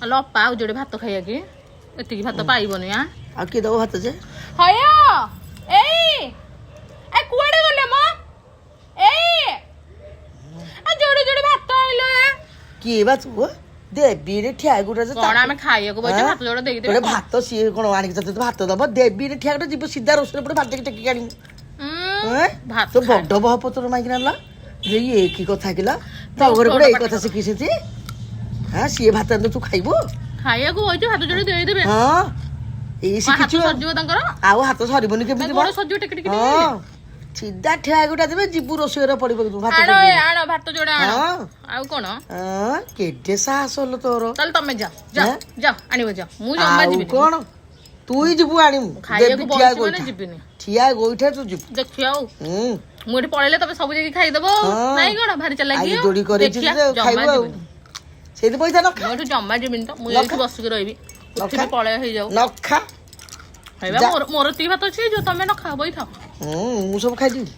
ଆଲୋ ଅପା ଆଉ ଯୋଡ଼େ ଭାତ ଖାଇବା କି ଏତିକି ଭାତ ପାଇବନି ଆ ଆଉ କିଏ ଦବ ଭାତ ଯେ ହୟ ଏଇ ଏ କୁଆଡେ ଗଲେ ମ ଏଇ ଆ ଯୋଡ଼େ ଯୋଡ଼େ ଭାତ ଆଇଲୋ ଏ କିଏ ବା ତୁ ଦେବୀରେ ଠିଆ ଗୁଟା ଯେ କଣ ଆମେ ଖାଇବାକୁ ବଇଛୁ ଭାତ ଯୋଡ଼େ ଦେଇଦେବେ ଭାତ ସିଏ କଣ ଆଣିକି ତତେ ଭାତ ଦବ ଦେବୀରେ ଠିଆ ଗୋଟେ ଯିବୁ ସିଧା ରୋଷେଇ ପଟେ ଭାତ ଟେକିକି ଆଣିବୁ ଭାତ ତ ବଡ ବହ ପତ୍ର ମାଇକିନା ଆଣିଲା ଏ କି କଥା କିଲା ତୋ ଘରେ ଗୋଟେ ଏଇ କଥା ଶିଖିଛନ୍ତି ହଁ ସିଏ ଭାତ ଆଣିଲେ ତୁ ଖାଇବୁ ଖାଇବାକୁ ବଇଛୁ ଭାତ ଯୋଡ଼େ ଦେଇଦେବେ ହଁ ଏଇ ଶିଖିଛୁ ସରିଯିବ ତାଙ୍କର ଆଉ ହାତ ସରିବନି କେମିତି ସରିଯିବ ଟିକେ ଟିକେ ହଁ ସିଧା ଠିଆ ଗୁଟା ଦେବେ ଯିବୁ ରୋଷେଇରେ ପଡିବ ଭାତ ଆଣ ଭାତ ଯୋଡ଼େ ଆଣ ଆଉ କଣ କେତେ ସାହସ ହେଲ ତୋର ତାହେଲେ ତମେ ଯାଅ ଆଣିବ ଯାଅ ମୁଁ ଜମା ଯିବିନି କଣ ତୁ ଯିବୁ ଆଣିବୁ ଖାଇବାକୁ ବଇଛୁ ମାନେ ଯିବିନି ଠିଆ ଗୋଇଠା ତୁ ଯିବୁ ଦେଖିଆ ଆଉ ମୁଁ ଏଠି ପଳେଇଲେ ତମେ ସବୁ ଯାଇକି ଖାଇଦବ ନାଇଁ କଣ ଭାରି ଚାଲାକି ଦୋଳି କରିଛି ଖାଇବୁ ଆଉ ସେଇଠି ପଇସା ନ ଖା ମୁଁ ଏଠି ଜମା ଯିବିନି ତ ମୁଁ ଏଇଠି ବସିକି ରହିବି ଉଠିବି ପଳେଇ ହେଇଯାଉ ନ ଖା ମୋର ଏତିକି ଭାତ ଅଛି ଯୋଉ ତମେ ନ ଖାଅ ବଇଥାଅ ମୁଁ ସବୁ ଖାଇଦେବି